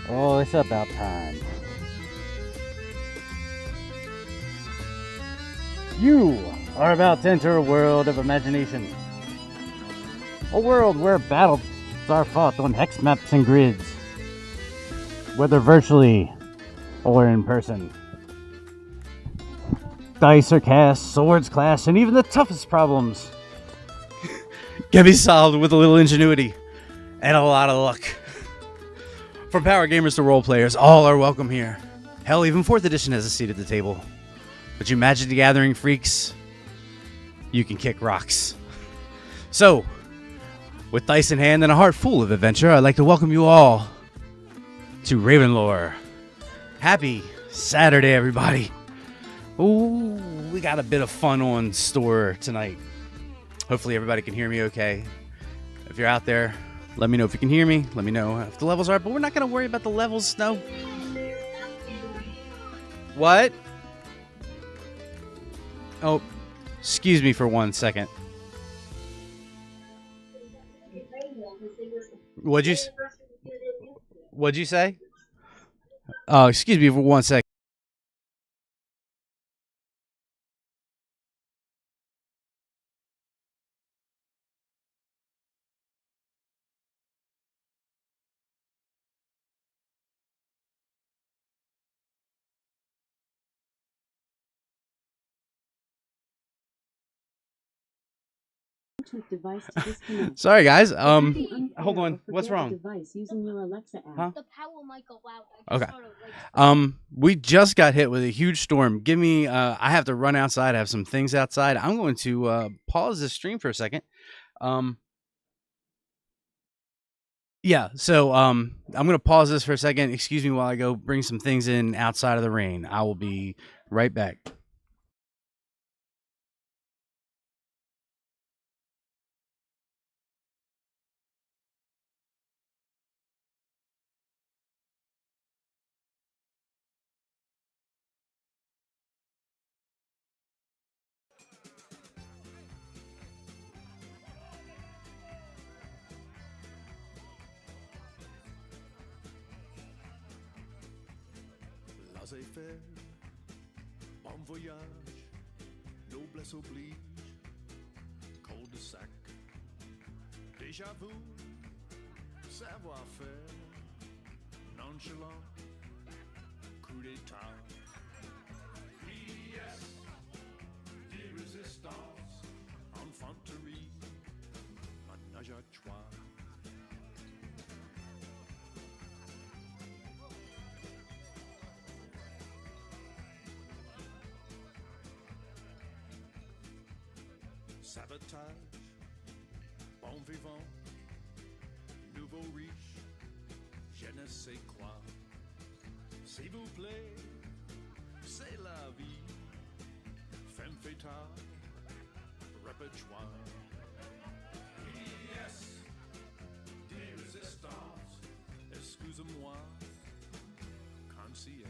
Oh, it's about time. You are about to enter a world of imagination. A world where battles are fought on hex maps and grids, whether virtually or in person. Dice are cast, swords clash, and even the toughest problems can be solved with a little ingenuity and a lot of luck. From power gamers to role players, all are welcome here. Hell, even 4th edition has a seat at the table. But you Magic the Gathering freaks, you can kick rocks. So, with dice in hand and a heart full of adventure, I'd like to welcome you all to Ravenlore. Happy Saturday, everybody. Ooh, we got a bit of fun on store tonight. Hopefully everybody can hear me okay. If you're out there, let me know if you can hear me. Let me know if the levels are, but we're not going to worry about the levels, no. What? Oh, excuse me for 1 second. What'd you say? Oh, excuse me for 1 second. Sorry, guys. Hold on. What's wrong? Huh? Okay. We just got hit with a huge storm. Give me. I have to run outside. I have some things outside. I'm going to pause the stream for a second. Yeah. So I'm going to pause this for a second. Excuse me while I go bring some things in outside of the rain. I will be right back. Laissez-faire, bon voyage, noblesse oblige, cul-de-sac, déjà vu, savoir-faire, nonchalant, coup d'état, yes, des résistances, infanterie, manage à trois. Sabotage, bon vivant, nouveau riche, je ne sais quoi. S'il vous plaît, c'est la vie. Femme fatale, répertoire. Yes, des résistances, excusez-moi, concierge.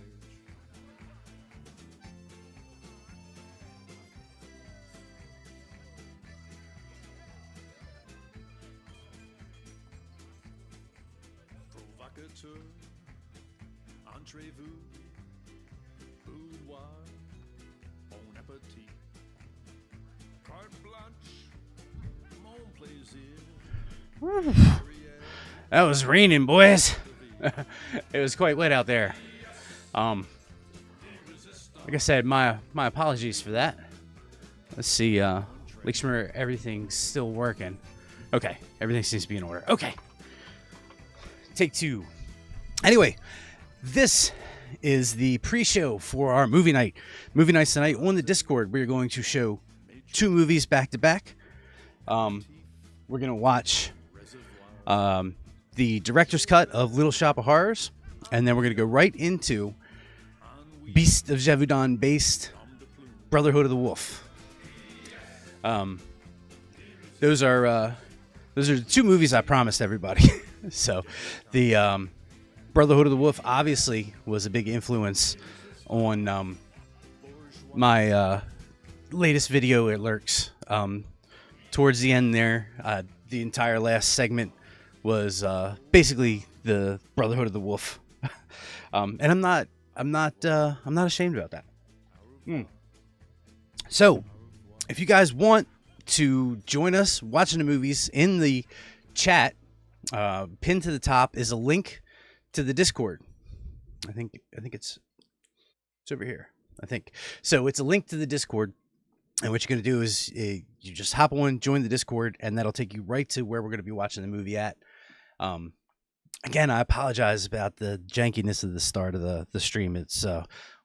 Entrez-vous, boudoir, bon appétit. Carte blanche, mon plaisir. That was raining, boys. It was quite wet out there. Like I said, my apologies for that. Let's see. Make sure everything's still working. Okay, everything seems to be in order. Okay. Take two. Anyway, this is the pre-show for our movie night. Movie nights tonight on the Discord. We're going to show 2 movies back to back. We're going to watch the director's cut of Little Shop of Horrors, and then we're going to go right into Beast of Gévaudan based Brotherhood of the Wolf. Those are the 2 movies I promised everybody. So the Brotherhood of the Wolf obviously was a big influence on my latest video. It lurks towards the end there. The entire last segment was basically the Brotherhood of the Wolf, and I'm not ashamed about that. So if you guys want to join us watching the movies, in the chat, pinned to the top is a link to the Discord. I think it's over here. I think so. It's a link to the Discord, and what you're going to do is you just hop on, join the Discord, and that'll take you right to where we're going to be watching the movie at. Again, I apologize about the jankiness of the start of the stream. It's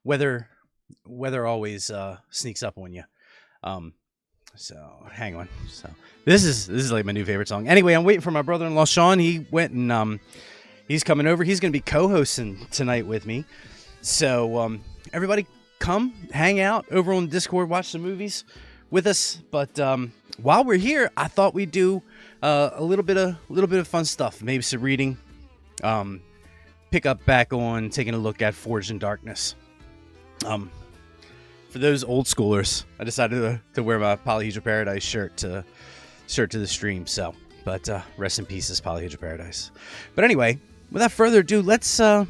weather always sneaks up on you. So hang on. So this is like my new favorite song. Anyway, I'm waiting for my brother-in-law Sean. He went and he's coming over. He's going to be co-hosting tonight with me. So everybody come hang out over on Discord, watch some movies with us. But while we're here, I thought we'd do a little bit of fun stuff. Maybe some reading. Pick up back on taking a look at Forged in Darkness. For those old schoolers, I decided to wear my Polyhedra Paradise shirt to the stream. So, but rest in peace, Polyhedra Paradise. But anyway, without further ado, let's. I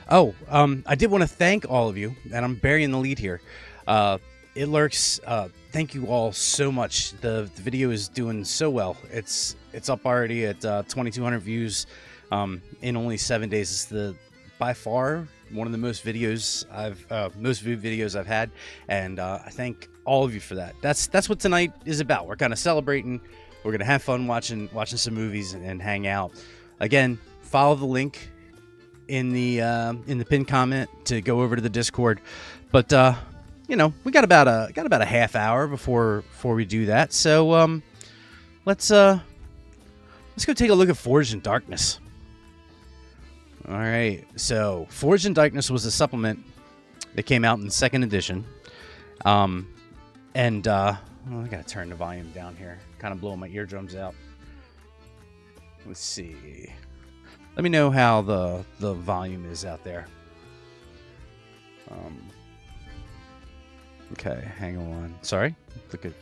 did want to thank all of you, and I'm burying the lead here. It lurks. Thank you all so much. The video is doing so well. It's up already at 2,200 views in only 7 days. It's by far one of the most viewed videos I've had, and I thank all of you for that. That's what tonight is about. We're kind of celebrating. We're gonna have fun watching some movies and hang out. Again, follow the link in the pinned comment to go over to the Discord. But we got about a half hour before we do that. So let's go take a look at Forged in Darkness. All right, so Forged in Darkness was a supplement that came out in 2nd edition. I gotta turn the volume down here. Kind of blowing my eardrums out. Let's see. Let me know how the volume is out there. Okay, hang on. Sorry. Look at.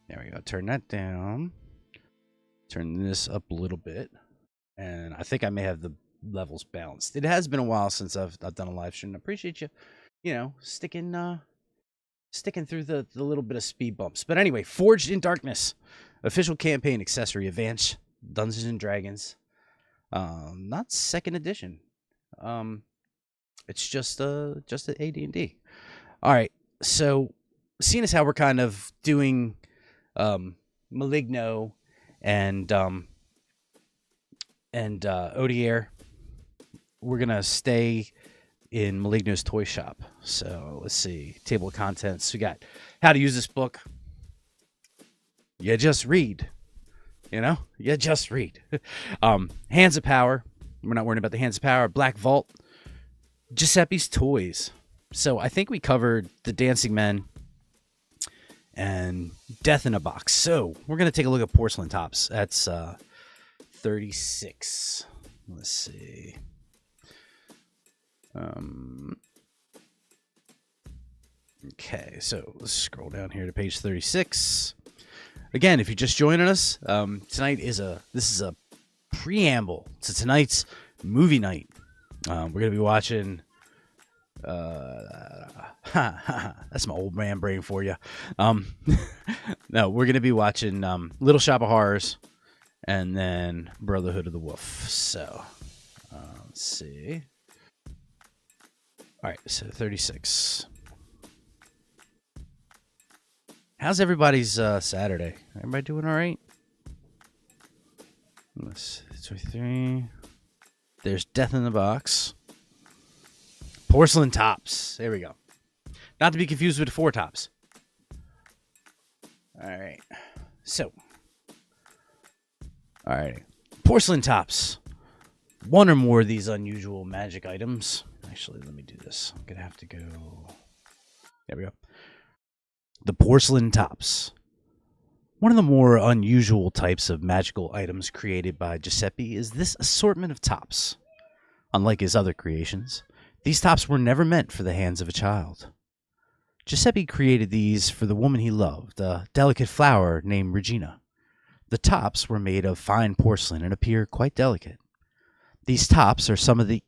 There we go. Turn that down. Turn this up a little bit, and I think I may have the levels balanced. It has been a while since I've done a live stream. I appreciate you, sticking through the little bit of speed bumps. But anyway, Forged in Darkness, official campaign accessory, Advanced Dungeons and Dragons. Not 2nd edition. It's just an AD&D. All right, so seeing as how we're kind of doing Maligno and Odier, we're gonna stay in Maligno's toy shop. So let's see, table of contents. We got how to use this book. You just read, you just read. Hands of Power. We're not worrying about the Hands of Power. Black Vault. Giuseppe's Toys. So I think we covered the Dancing Men and Death in a Box. So we're going to take a look at Porcelain Tops. That's 36. Let's see. Okay, so let's scroll down here to page 36. Again, if you're just joining us, tonight is a preamble to tonight's movie night. We're gonna be watching. That's my old man brain for you. No, we're gonna be watching Little Shop of Horrors, and then Brotherhood of the Wolf. So, let's see. All right, so 36. How's everybody's Saturday? Everybody doing all right? Let's 23. There's Death in the Box. Porcelain Tops. There we go. Not to be confused with the Four Tops. All right. So. All right. Porcelain Tops. One or more of these unusual magic items. Actually, let me do this. I'm going to have to go. There we go. The Porcelain Tops. One of the more unusual types of magical items created by Giuseppe is this assortment of tops. Unlike his other creations, these tops were never meant for the hands of a child. Giuseppe created these for the woman he loved, a delicate flower named Regina. The tops were made of fine porcelain and appear quite delicate. These tops are some of the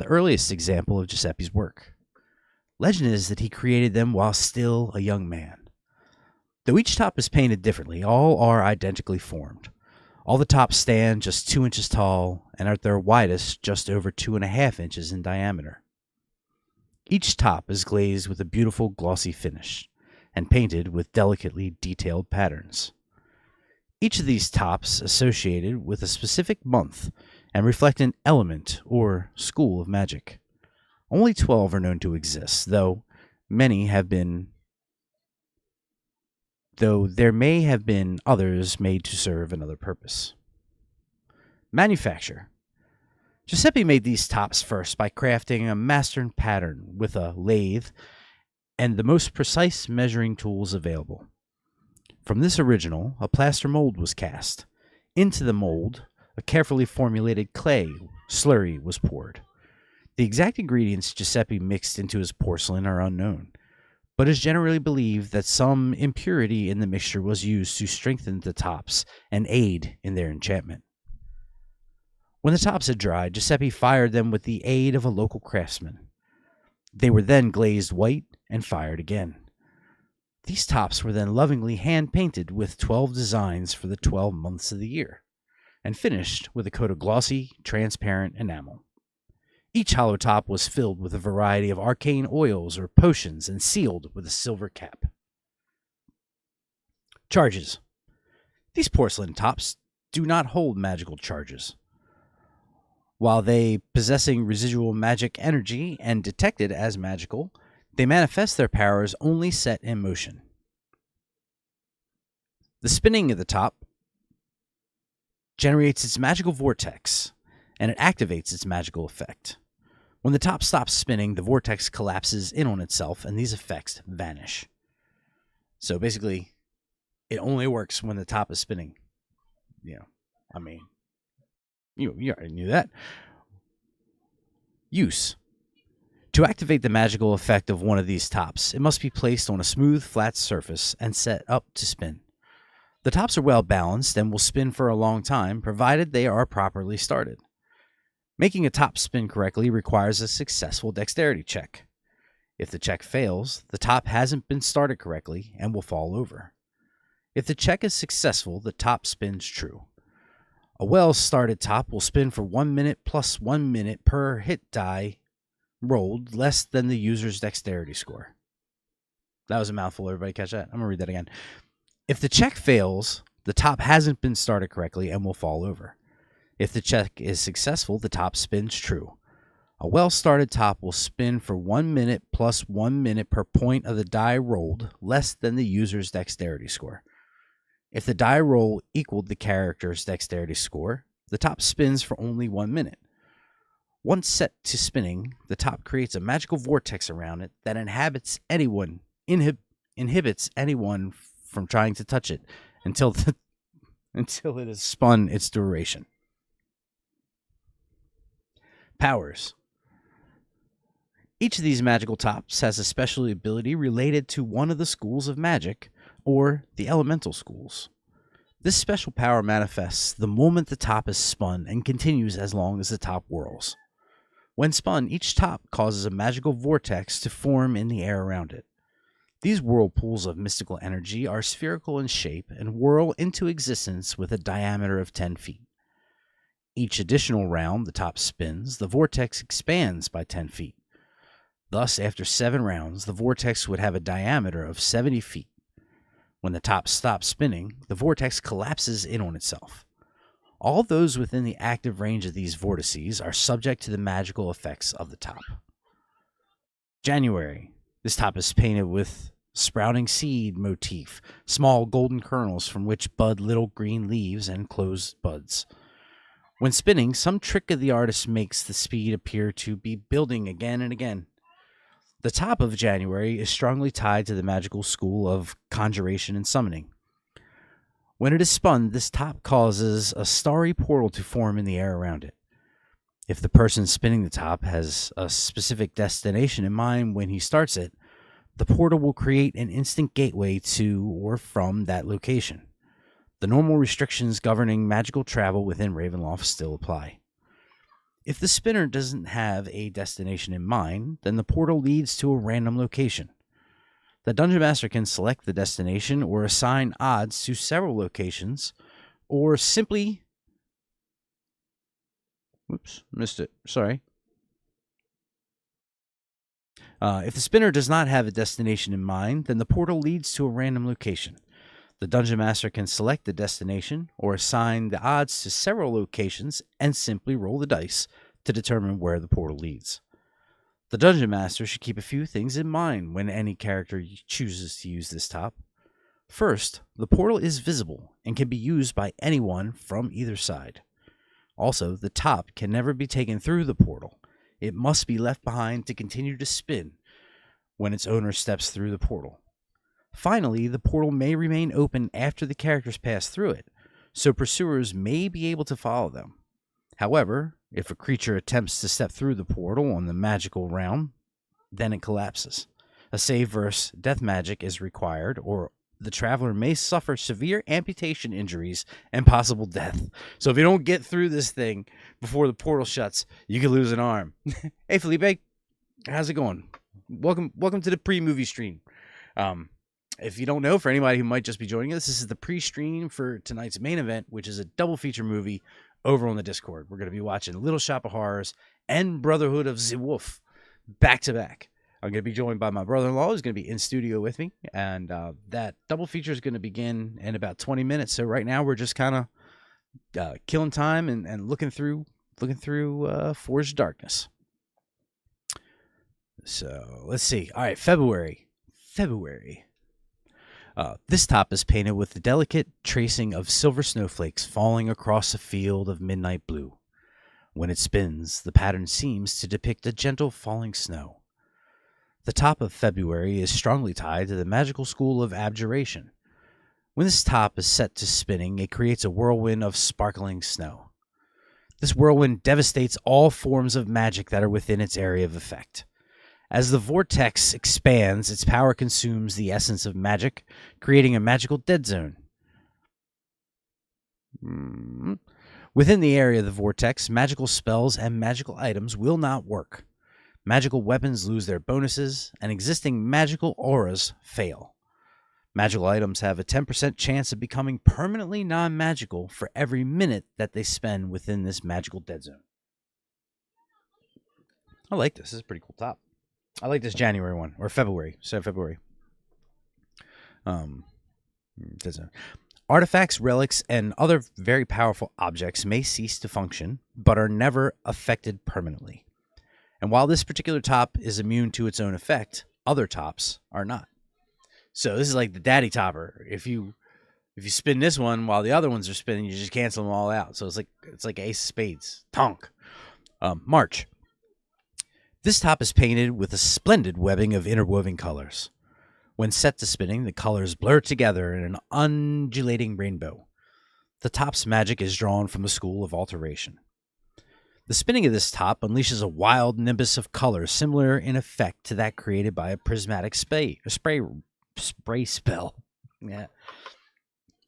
earliest example of Giuseppe's work. Legend is that he created them while still a young man. Though each top is painted differently, all are identically formed. All the tops stand just 2 inches tall and at their widest just over 2.5 inches in diameter. Each top is glazed with a beautiful glossy finish and painted with delicately detailed patterns. Each of these tops associated with a specific month and reflect an element or school of magic. Only 12 are known to exist, though there may have been others made to serve another purpose. Manufacture. Giuseppe made these tops first by crafting a master pattern with a lathe and the most precise measuring tools available. From this original, a plaster mold was cast. Into the mold, a carefully formulated clay slurry was poured. The exact ingredients Giuseppe mixed into his porcelain are unknown, but it is generally believed that some impurity in the mixture was used to strengthen the tops and aid in their enchantment. When the tops had dried, Giuseppe fired them with the aid of a local craftsman. They were then glazed white and fired again. These tops were then lovingly hand-painted with 12 designs for the 12 months of the year, and finished with a coat of glossy, transparent enamel. Each hollow top was filled with a variety of arcane oils or potions and sealed with a silver cap. Charges. These porcelain tops do not hold magical charges. While they possessing residual magic energy and detected as magical, they manifest their powers only set in motion. The spinning of the top generates its magical vortex, and it activates its magical effect. When the top stops spinning, the vortex collapses in on itself, and these effects vanish. So basically, it only works when the top is spinning. You already knew that. Use. To activate the magical effect of one of these tops, it must be placed on a smooth, flat surface and set up to spin. The tops are well balanced and will spin for a long time, provided they are properly started. Making a top spin correctly requires a successful dexterity check. If the check fails, the top hasn't been started correctly and will fall over. If the check is successful, the top spins true. A well-started top will spin for 1 minute plus 1 minute per hit die rolled, less than the user's dexterity score. That was a mouthful, everybody catch that? I'm going to read that again. If the check fails, the top hasn't been started correctly and will fall over. If the check is successful, the top spins true. A well-started top will spin for 1 minute plus 1 minute per point of the die rolled, less than the user's dexterity score. If the die roll equaled the character's dexterity score, the top spins for only 1 minute. Once set to spinning, the top creates a magical vortex around it that inhibits anyone from trying to touch it until it has spun its duration. Powers. Each of these magical tops has a special ability related to one of the schools of magic or the elemental schools. This special power manifests the moment the top is spun and continues as long as the top whirls. When spun, each top causes a magical vortex to form in the air around it. These whirlpools of mystical energy are spherical in shape and whirl into existence with a diameter of 10 feet. Each additional round the top spins, the vortex expands by 10 feet. Thus, after 7 rounds, the vortex would have a diameter of 70 feet. When the top stops spinning, the vortex collapses in on itself. All those within the active range of these vortices are subject to the magical effects of the top. January. This top is painted with sprouting seed motif, small golden kernels from which bud little green leaves and closed buds. When spinning, some trick of the artist makes the speed appear to be building again and again. The top of January is strongly tied to the magical school of conjuration and summoning. When it is spun, this top causes a starry portal to form in the air around it. If the person spinning the top has a specific destination in mind when he starts it, the portal will create an instant gateway to or from that location. The normal restrictions governing magical travel within Ravenloft still apply. If the spinner doesn't have a destination in mind, then the portal leads to a random location. The Dungeon Master can select the destination or assign odds to several locations, or simply... Whoops, missed it. Sorry. If the spinner does not have a destination in mind, then the portal leads to a random location. The Dungeon Master can select the destination or assign the odds to several locations and simply roll the dice to determine where the portal leads. The Dungeon Master should keep a few things in mind when any character chooses to use this top. First, the portal is visible and can be used by anyone from either side. Also, the top can never be taken through the portal. It must be left behind to continue to spin when its owner steps through the portal. Finally, the portal may remain open after the characters pass through it, so pursuers may be able to follow them. However, if a creature attempts to step through the portal on the magical realm, then it collapses. A save versus death magic is required, or the traveler may suffer severe amputation injuries and possible death. So if you don't get through this thing before the portal shuts, you could lose an arm. Hey, Felipe, how's it going? Welcome to the pre-movie stream. If you don't know, for anybody who might just be joining us, this is the pre-stream for tonight's main event, which is a double feature movie over on the Discord. We're going to be watching Little Shop of Horrors and Brotherhood of the Wolf back to back. I'm going to be joined by my brother-in-law, who's going to be in studio with me, and that double feature is going to begin in about 20 minutes. So right now we're just kind of killing time and looking through Forged Darkness. So let's see. All right, February. This top is painted with the delicate tracing of silver snowflakes falling across a field of midnight blue. When it spins, the pattern seems to depict a gentle falling snow. The top of February is strongly tied to the magical school of abjuration. When this top is set to spinning, it creates a whirlwind of sparkling snow. This whirlwind devastates all forms of magic that are within its area of effect. As the vortex expands, its power consumes the essence of magic, creating a magical dead zone. Within the area of the vortex, magical spells and magical items will not work. Magical weapons lose their bonuses, and existing magical auras fail. Magical items have a 10% chance of becoming permanently non-magical for every minute that they spend within this magical dead zone. I like this. This is a pretty cool top. I like this January one, or February. So February. Artifacts, relics, and other very powerful objects may cease to function, but are never affected permanently. And while this particular top is immune to its own effect, other tops are not. So this is like the daddy topper. If you spin this one while the other ones are spinning, you just cancel them all out. So it's like ace of spades. Tonk. March. This top is painted with a splendid webbing of interwoven colors. When set to spinning, the colors blur together in an undulating rainbow. The top's magic is drawn from a school of alteration. The spinning of this top unleashes a wild nimbus of color similar in effect to that created by a prismatic spray spell. Yeah.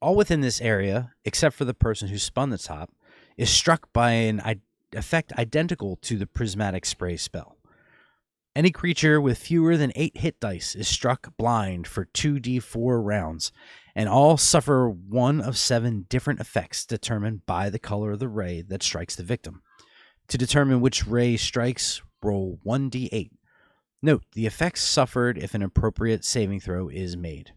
All within this area, except for the person who spun the top, is struck by an effect identical to the prismatic spray spell. Any creature with fewer than 8 hit dice is struck blind for 2d4 rounds, and all suffer one of 7 different effects determined by the color of the ray that strikes the victim. To determine which ray strikes, roll 1d8. Note, the effects suffered if an appropriate saving throw is made.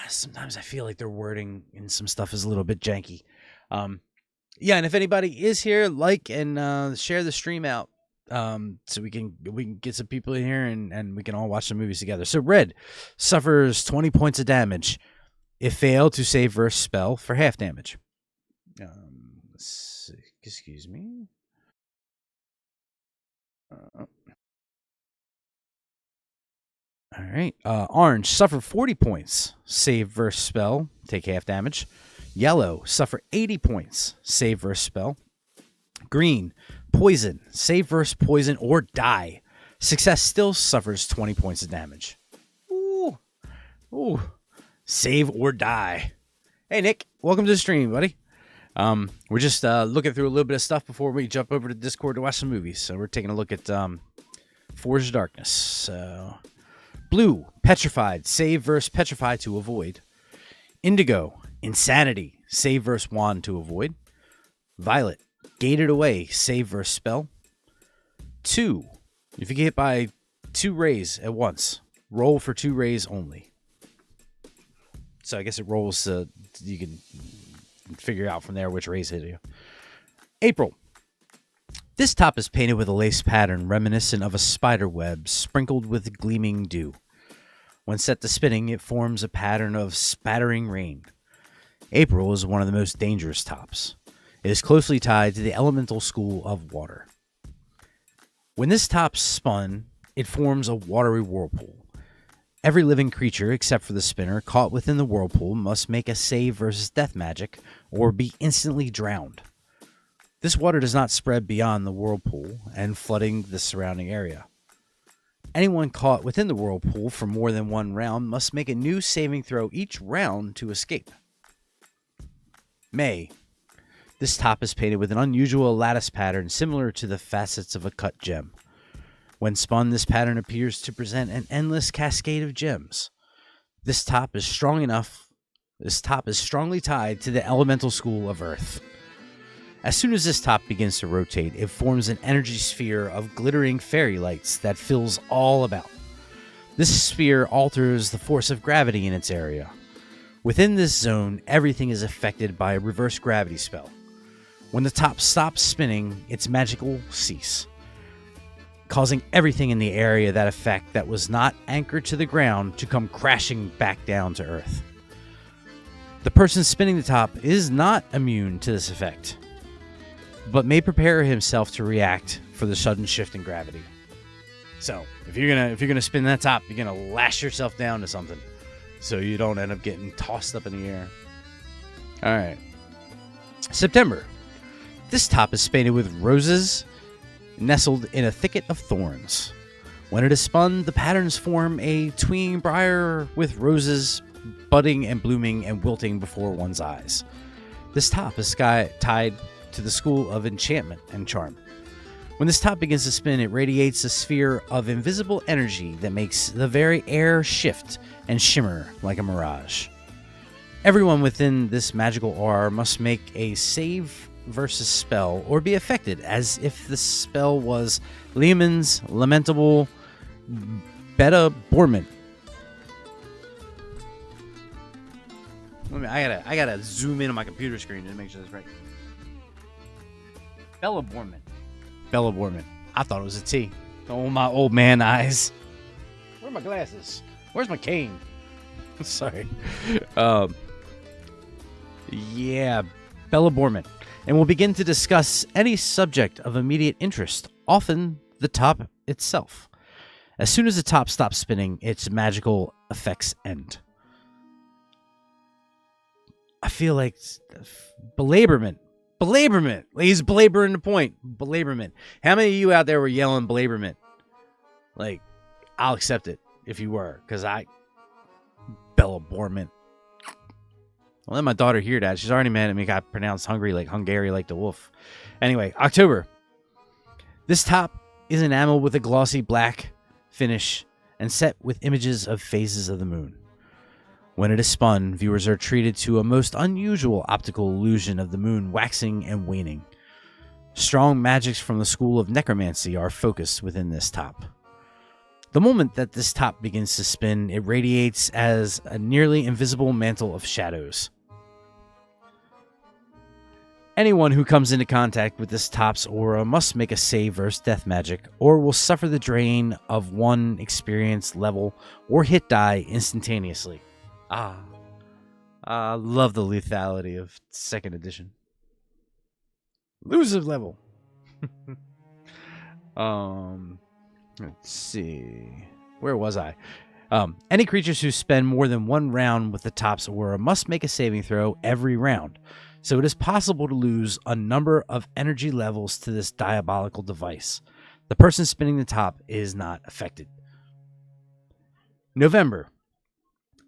Sometimes I feel like their wording in some stuff is a little bit janky. Yeah, and if anybody is here, like and share the stream out so we can get some people in here and we can all watch some movies together. So Red suffers 20 points of damage if failed to save versus spell for half damage. Excuse me. All right. Orange, suffer 40 points. Save versus spell. Take half damage. Yellow, suffer 80 points. Save versus spell. Green, poison. Save versus poison or die. Success still suffers 20 points of damage. Ooh. Save or die. Hey, Nick. Welcome to the stream, buddy. We're just looking through a little bit of stuff before we jump over to Discord to watch some movies. So we're taking a look at Forged Darkness. So... Blue, petrified, save versus petrify to avoid. Indigo, insanity, save versus wand to avoid. Violet, gated away, save versus spell. 2, if you get hit by 2 rays at once, roll for 2 rays only. So I guess it rolls, you can figure out from there which rays hit you. April. This top is painted with a lace pattern reminiscent of a spider web sprinkled with gleaming dew. When set to spinning, it forms a pattern of spattering rain. April is one of the most dangerous tops. It is closely tied to the elemental school of water. When this top spun, it forms a watery whirlpool. Every living creature, except for the spinner, caught within the whirlpool must make a save versus death magic or be instantly drowned. This water does not spread beyond the whirlpool and flooding the surrounding area. Anyone caught within the whirlpool for more than one round must make a new saving throw each round to escape. May. This top is painted with an unusual lattice pattern similar to the facets of a cut gem. When spun, this pattern appears to present an endless cascade of gems. This top is strongly tied to the elemental school of Earth. As soon as this top begins to rotate, it forms an energy sphere of glittering fairy lights that fills all about. This sphere alters the force of gravity in its area. Within this zone, everything is affected by a reverse gravity spell. When the top stops spinning, its magic will cease, causing everything in the area that was not anchored to the ground to come crashing back down to Earth. The person spinning the top is not immune to this effect, but may prepare himself to react for the sudden shift in gravity. So, if you're gonna spin that top, you're gonna lash yourself down to something, so you don't end up getting tossed up in the air. All right, September. This top is painted with roses nestled in a thicket of thorns. When it is spun, the patterns form a tween briar with roses budding and blooming and wilting before one's eyes. This top is tied to the school of enchantment and charm. When this top begins to spin, it radiates a sphere of invisible energy that makes the very air shift and shimmer like a mirage. Everyone within this magical aura must make a save versus spell or be affected as if the spell was Lehman's Lamentable Beta Bormant. I gotta zoom in on my computer screen to make sure that's right. Bella Bormant. I thought it was a T. Oh, my old man eyes. Where are my glasses? Where's my cane? Sorry. Yeah, Bella Bormant. And we'll begin to discuss any subject of immediate interest, often the top itself. As soon as the top stops spinning, its magical effects end. I feel like belaborment. He's belaboring the point. Belaborment. How many of you out there were yelling belaborment? Like, I'll accept it if you were, because Belaborment. I'll let my daughter hear that. She's already mad at me. Got pronounced hungry like Hungary like the wolf. Anyway, October. This top is enameled with a glossy black finish and set with images of phases of the moon. When it is spun, viewers are treated to a most unusual optical illusion of the moon waxing and waning. Strong magics from the school of necromancy are focused within this top. The moment that this top begins to spin, it radiates as a nearly invisible mantle of shadows. Anyone who comes into contact with this top's aura must make a save versus death magic, or will suffer the drain of one experience level or hit die instantaneously. I love the lethality of 2nd edition. Lose level. Let's see. Where was I? Any creatures who spend more than one round with the top's aura must make a saving throw every round. So it is possible to lose a number of energy levels to this diabolical device. The person spinning the top is not affected. November.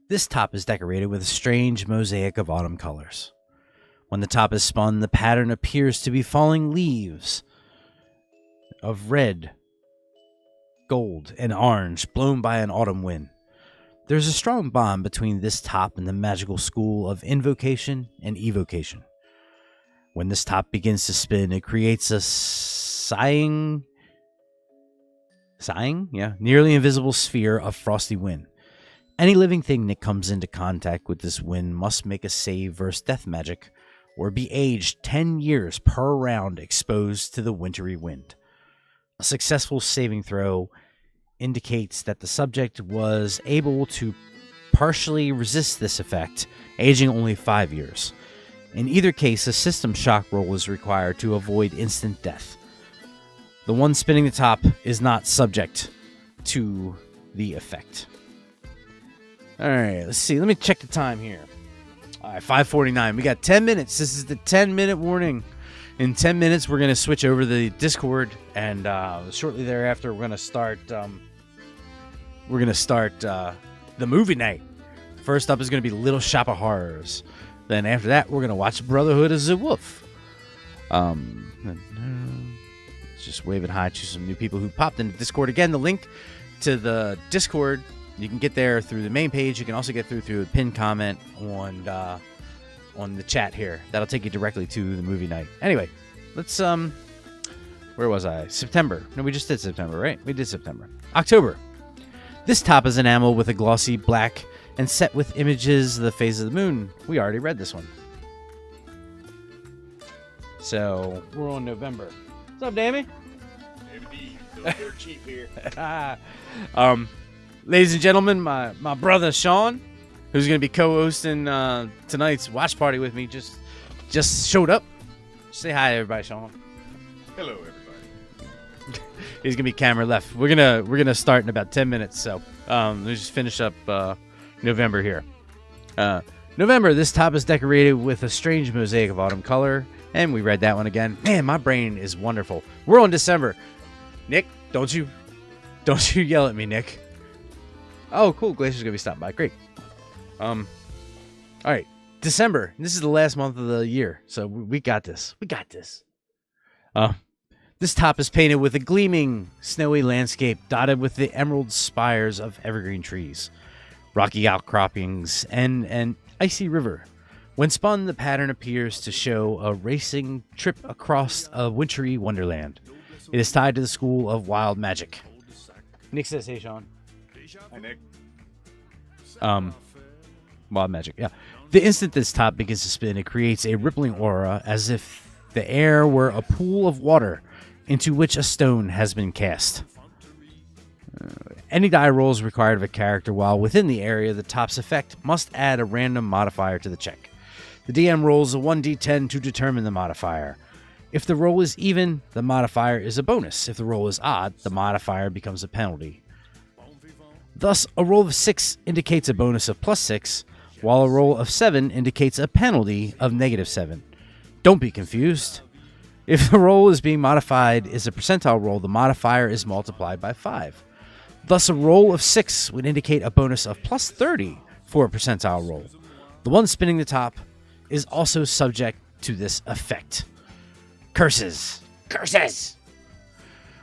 This top is decorated with a strange mosaic of autumn colors. When the top is spun, the pattern appears to be falling leaves of red, gold, and orange blown by an autumn wind. There's a strong bond between this top and the magical school of invocation and evocation. When this top begins to spin, it creates a nearly invisible sphere of frosty wind. Any living thing that comes into contact with this wind must make a save versus death magic or be aged 10 years per round exposed to the wintry wind. A successful saving throw indicates that the subject was able to partially resist this effect, aging only 5 years. In either case, a system shock roll was required to avoid instant death. The one spinning the top is not subject to the effect. Alright, let's see. Let me check the time here. Alright, 5:49. We got 10 minutes. This is the 10-minute warning. In 10 minutes, we're going to switch over to the Discord, and shortly thereafter, we're going to start the movie night. First up is going to be Little Shop of Horrors. Then after that, we're going to watch Brotherhood as a Wolf. Just waving hi to some new people who popped into Discord. Again, the link to the Discord, you can get there through the main page. You can also get through a pinned comment on the chat here. That'll take you directly to the movie night. Anyway, let's where was I? September. No, we just did September, right? We did September. October. This top is enamel with a glossy black and set with images of the phase of the moon. We already read this one. So we're on November. What's up, Dammy? They're cheap here. Ladies and gentlemen, my brother Sean, who's going to be co-hosting tonight's watch party with me, just showed up. Say hi, everybody, Sean. Hello, everybody. He's gonna be camera left. We're gonna start in about 10 minutes. So let's just finish up November here. November. This top is decorated with a strange mosaic of autumn color, and we read that one again. Man, my brain is wonderful. We're on December. Nick, don't you yell at me, Nick. Oh, cool. Glacier's gonna be stopping by. Great. All right. December. This is the last month of the year, so we got this. We got this. This top is painted with a gleaming, snowy landscape dotted with the emerald spires of evergreen trees, rocky outcroppings, and an icy river. When spun, the pattern appears to show a racing trip across a wintry wonderland. It is tied to the school of wild magic. Nick says, "Hey, Sean." Hi, Nick. Wild magic, yeah. The instant this top begins to spin, it creates a rippling aura as if the air were a pool of water into which a stone has been cast. Any die rolls required of a character while within the area the top's effect must add a random modifier to the check. The DM rolls a 1d10 to determine the modifier. If the roll is even, the modifier is a bonus. If the roll is odd, the modifier becomes a penalty. Thus, a roll of 6 indicates a bonus of +6, while a roll of 7 indicates a penalty of -7. Don't be confused. If the roll is being modified is a percentile roll, the modifier is multiplied by 5. Thus, a roll of 6 would indicate a bonus of +30 for a percentile roll. The one spinning the top is also subject to this effect. Curses. Curses!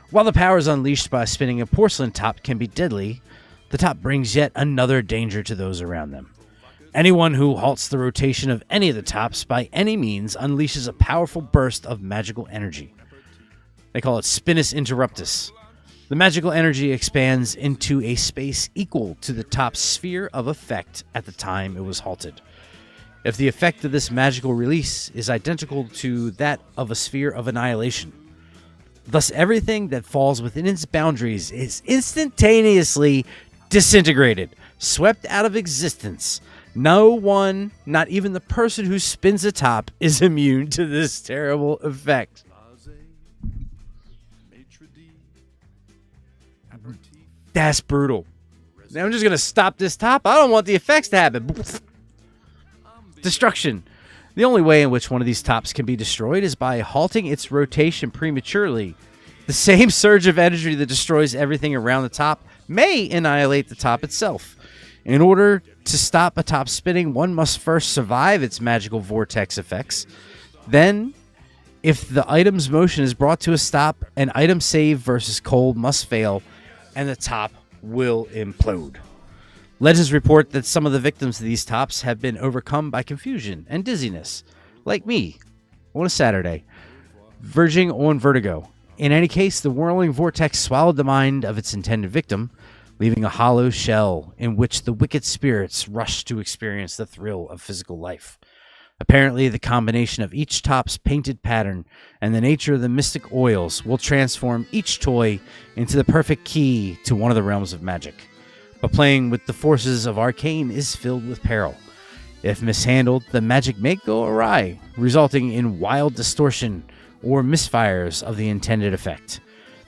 While the powers unleashed by spinning a porcelain top can be deadly, the top brings yet another danger to those around them. Anyone who halts the rotation of any of the tops by any means unleashes a powerful burst of magical energy. They call it Spinus Interruptus. The magical energy expands into a space equal to the top's sphere of effect at the time it was halted. If the effect of this magical release is identical to that of a sphere of annihilation, thus everything that falls within its boundaries is instantaneously disintegrated, swept out of existence. No one, not even the person who spins the top, is immune to this terrible effect. That's brutal. Now I'm just going to stop this top. I don't want the effects to happen. Destruction. The only way in which one of these tops can be destroyed is by halting its rotation prematurely. The same surge of energy that destroys everything around the top may annihilate the top itself. In order to stop a top spinning, one must first survive its magical vortex effects. Then, if the item's motion is brought to a stop, an item save versus cold must fail, and the top will implode. Legends report that some of the victims of these tops have been overcome by confusion and dizziness, like me, on a Saturday, verging on vertigo. In any case, the whirling vortex swallowed the mind of its intended victim, leaving a hollow shell in which the wicked spirits rush to experience the thrill of physical life. Apparently, the combination of each top's painted pattern and the nature of the mystic oils will transform each toy into the perfect key to one of the realms of magic. But playing with the forces of arcane is filled with peril. If mishandled, the magic may go awry, resulting in wild distortion or misfires of the intended effect.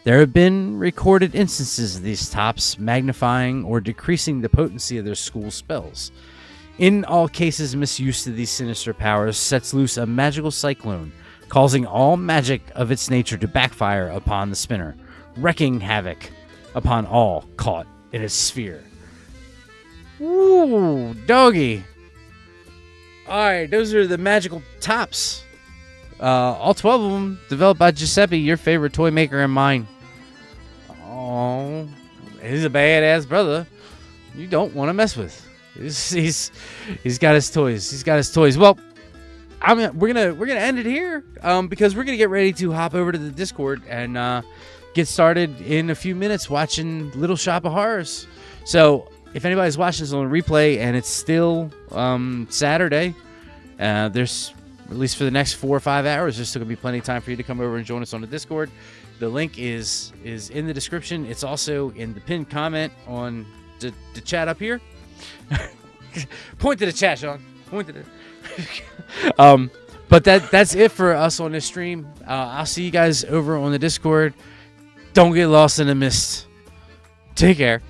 There have been recorded instances of these tops magnifying or decreasing the potency of their school spells. In all cases, misuse of these sinister powers sets loose a magical cyclone, causing all magic of its nature to backfire upon the spinner, wreaking havoc upon all caught in its sphere. Ooh, doggy. Alright, those are the magical tops. All 12 of them developed by Giuseppe, your favorite toy maker and mine. Oh, he's a badass brother you don't want to mess with. He's got his toys. He's got his toys. Well, we're gonna end it here because we're gonna get ready to hop over to the Discord and get started in a few minutes watching Little Shop of Horrors. So if anybody's watching this on replay and it's still Saturday, there's at least for the next 4 or 5 hours, there's still gonna be plenty of time for you to come over and join us on the Discord. The link is in the description. It's also in the pinned comment on the chat up here. Point to the chat, Sean. Point to it. But that's it for us on this stream. I'll see you guys over on the Discord. Don't get lost in the mist. Take care.